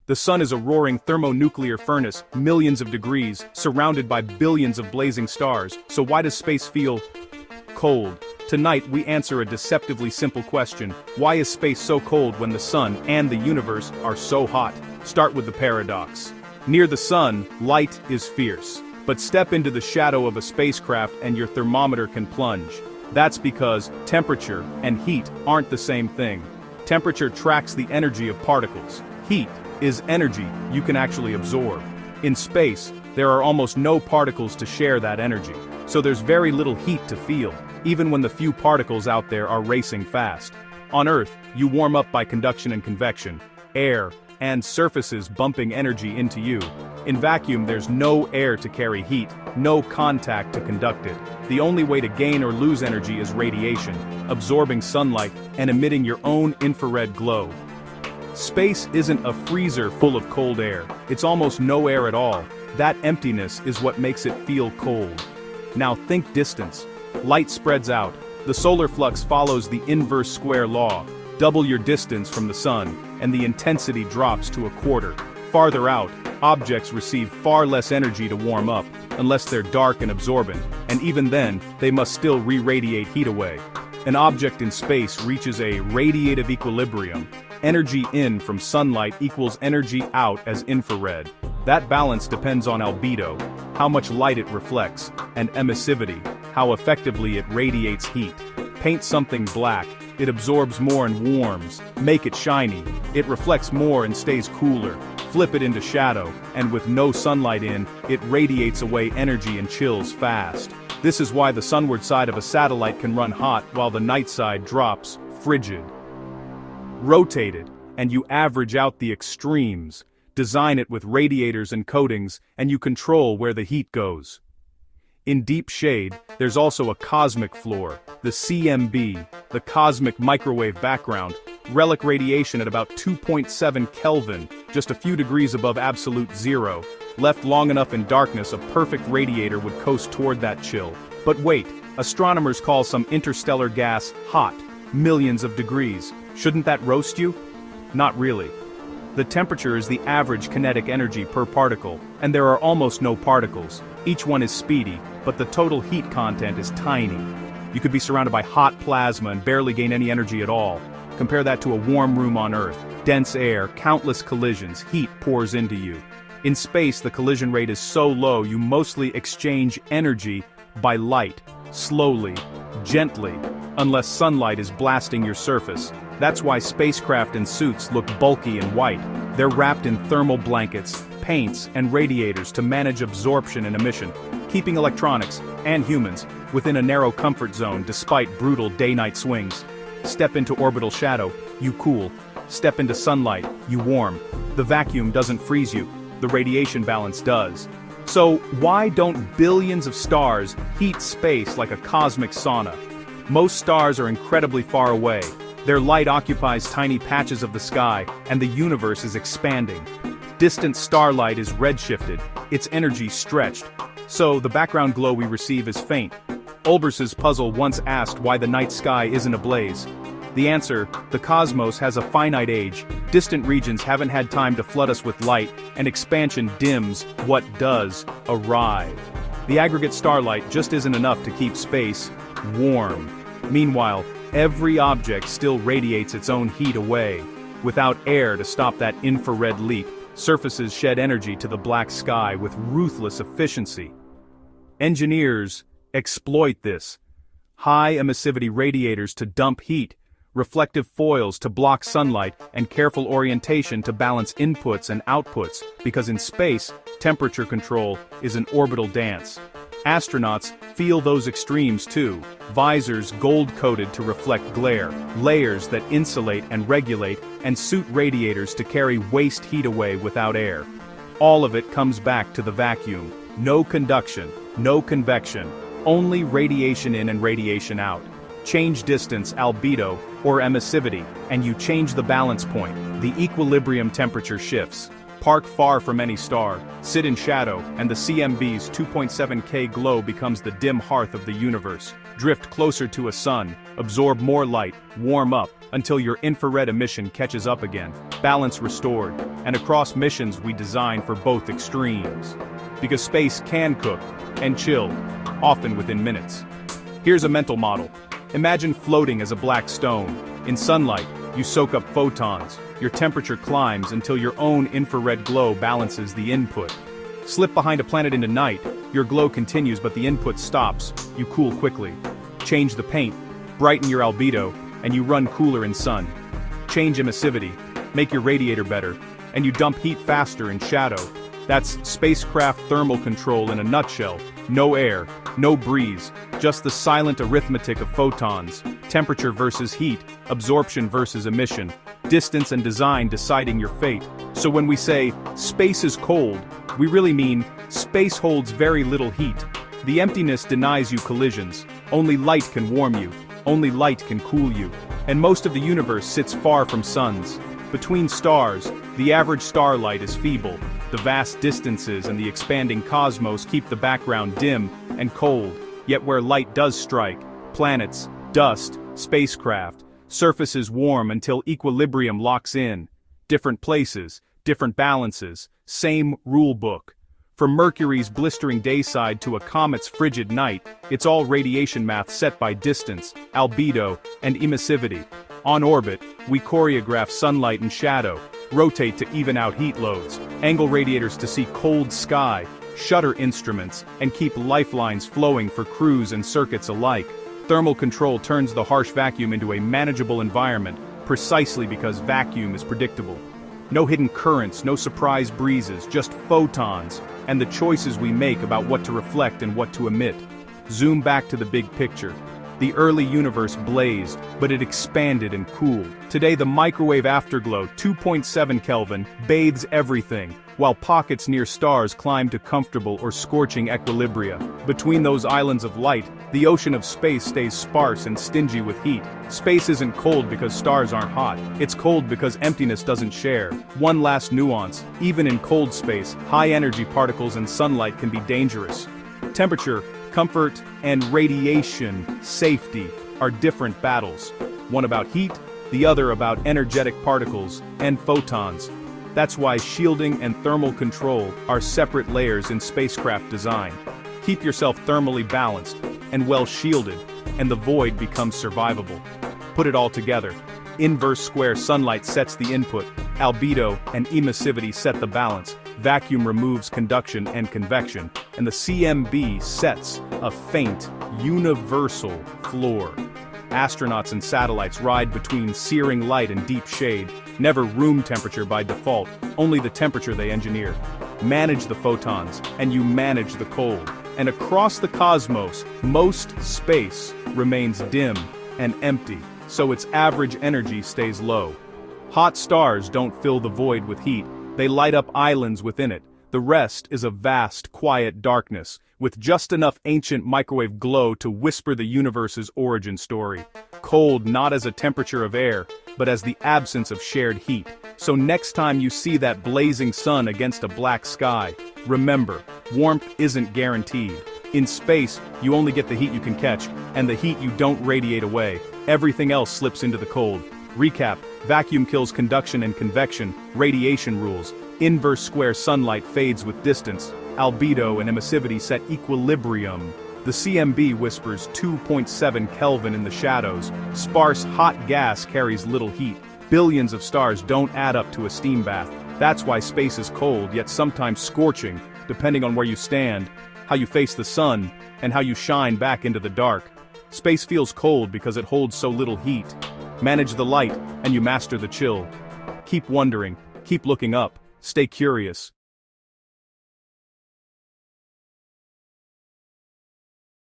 The sun is a roaring thermonuclear furnace, millions of degrees, surrounded by billions of blazing stars, so why does space feel cold? Tonight we answer a deceptively simple question: why is space so cold when the sun and the universe are so hot? Start with the paradox. Near the sun, light is fierce. But step into the shadow of a spacecraft and your thermometer can plunge. That's because temperature and heat aren't the same thing. Temperature tracks the energy of particles. Heat is energy you can actually absorb. In space, there are almost no particles to share that energy, so there's very little heat to feel, even when the few particles out there are racing fast. On Earth, you warm up by conduction and convection, air, and surfaces bumping energy into you. In vacuum, there's no air to carry heat, no contact to conduct it. The only way to gain or lose energy is radiation, absorbing sunlight and emitting your own infrared glow. Space isn't a freezer full of cold air, it's almost no air at all. That emptiness is what makes it feel cold. Now think distance. Light spreads out. The solar flux follows the inverse square law. Double your distance from the sun, and the intensity drops to a quarter. Farther out, objects receive far less energy to warm up, unless they're dark and absorbent, and even then, they must still re-radiate heat away. An object in space reaches a radiative equilibrium. Energy in from sunlight equals energy out as infrared. That balance depends on albedo, how much light it reflects, and emissivity, how effectively it radiates heat. Paint something black, it absorbs more and warms. Make it shiny, it reflects more and stays cooler. Flip it into shadow, and with no sunlight in, it radiates away energy and chills fast. This is why the sunward side of a satellite can run hot while the night side drops frigid. Rotate it, and you average out the extremes. Design it with radiators and coatings, and you control where the heat goes. In deep shade, there's also a cosmic floor, the CMB, the cosmic microwave background, relic radiation at about 2.7 Kelvin, just a few degrees above absolute zero. Left long enough in darkness, a perfect radiator would coast toward that chill. But wait, astronomers call some interstellar gas hot, millions of degrees. Shouldn't that roast you? Not really. The temperature is the average kinetic energy per particle, and there are almost no particles. Each one is speedy, but the total heat content is tiny. You could be surrounded by hot plasma and barely gain any energy at all. Compare that to a warm room on Earth. Dense air, countless collisions, heat pours into you. In space, the collision rate is so low you mostly exchange energy by light, slowly, gently, unless sunlight is blasting your surface. That's why spacecraft and suits look bulky and white. They're wrapped in thermal blankets, paints, and radiators to manage absorption and emission, keeping electronics, and humans, within a narrow comfort zone despite brutal day-night swings. Step into orbital shadow, you cool. Step into sunlight, you warm. The vacuum doesn't freeze you, the radiation balance does. So why don't billions of stars heat space like a cosmic sauna? Most stars are incredibly far away. Their light occupies tiny patches of the sky, and the universe is expanding. Distant starlight is redshifted, its energy stretched. So the background glow we receive is faint. Olbers's puzzle once asked why the night sky isn't ablaze. The answer: the cosmos has a finite age, distant regions haven't had time to flood us with light, and expansion dims what does arrive. The aggregate starlight just isn't enough to keep space warm. Meanwhile, every object still radiates its own heat away. Without air to stop that infrared leap, surfaces shed energy to the black sky with ruthless efficiency. Engineers exploit this. High emissivity radiators to dump heat, reflective foils to block sunlight, and careful orientation to balance inputs and outputs, because in space, temperature control is an orbital dance. Astronauts feel those extremes too. Visors gold-coated to reflect glare, layers that insulate and regulate, and suit radiators to carry waste heat away without air. All of it comes back to the vacuum. No conduction, no convection, only radiation in and radiation out. Change distance, albedo, or emissivity, and you change the balance point. The equilibrium temperature shifts. Park far from any star, sit in shadow, and the CMB's 2.7K glow becomes the dim hearth of the universe. Drift closer to a sun, absorb more light, warm up, until your infrared emission catches up again. Balance restored, and across missions we design for both extremes. Because space can cook, and chill, often within minutes. Here's a mental model. Imagine floating as a black stone. In sunlight, you soak up photons. Your temperature climbs until your own infrared glow balances the input. Slip behind a planet into night, your glow continues but the input stops, you cool quickly. Change the paint, brighten your albedo, and you run cooler in sun. Change emissivity, make your radiator better, and you dump heat faster in shadow. That's spacecraft thermal control in a nutshell. No air, no breeze, just the silent arithmetic of photons, temperature versus heat, absorption versus emission, distance and design deciding your fate. So when we say, space is cold, we really mean, space holds very little heat. The emptiness denies you collisions. Only light can warm you. Only light can cool you. And most of the universe sits far from suns. Between stars, the average starlight is feeble. The vast distances and the expanding cosmos keep the background dim and cold. Yet where light does strike, planets, dust, spacecraft, surfaces warm until equilibrium locks in. Different places, different balances, same rule book. From Mercury's blistering dayside to a comet's frigid night, it's all radiation math set by distance, albedo, and emissivity. On orbit, we choreograph sunlight and shadow, rotate to even out heat loads, angle radiators to see cold sky, shutter instruments, and keep lifelines flowing for crews and circuits alike. Thermal control turns the harsh vacuum into a manageable environment, precisely because vacuum is predictable. No hidden currents, no surprise breezes, just photons, and the choices we make about what to reflect and what to emit. Zoom back to the big picture. The early universe blazed, but it expanded and cooled. Today the microwave afterglow, 2.7 Kelvin, bathes everything, while pockets near stars climb to comfortable or scorching equilibria. Between those islands of light, the ocean of space stays sparse and stingy with heat. Space isn't cold because stars aren't hot. It's cold because emptiness doesn't share. One last nuance, even in cold space, high-energy particles and sunlight can be dangerous. Temperature, comfort, and radiation, safety, are different battles. One about heat, the other about energetic particles and photons. That's why shielding and thermal control are separate layers in spacecraft design. Keep yourself thermally balanced and well shielded, and the void becomes survivable. Put it all together. Inverse square sunlight sets the input, albedo and emissivity set the balance, vacuum removes conduction and convection, and the CMB sets a faint, universal floor. Astronauts and satellites ride between searing light and deep shade, never room temperature by default, only the temperature they engineer. Manage the photons, and you manage the cold. And across the cosmos, most space remains dim and empty, so its average energy stays low. Hot stars don't fill the void with heat, they light up islands within it. The rest is a vast, quiet darkness, with just enough ancient microwave glow to whisper the universe's origin story. Cold not as a temperature of air, but as the absence of shared heat. So next time you see that blazing sun against a black sky, remember, warmth isn't guaranteed. In space, you only get the heat you can catch, and the heat you don't radiate away. Everything else slips into the cold. Recap: vacuum kills conduction and convection, radiation rules. Inverse square sunlight fades with distance, albedo and emissivity set equilibrium. The CMB whispers 2.7 Kelvin in the shadows. Sparse hot gas carries little heat. Billions of stars don't add up to a steam bath. That's why space is cold, yet sometimes scorching, depending on where you stand, how you face the sun, and how you shine back into the dark. Space feels cold because it holds so little heat. Manage the light, and you master the chill. Keep wondering, keep looking up, stay curious.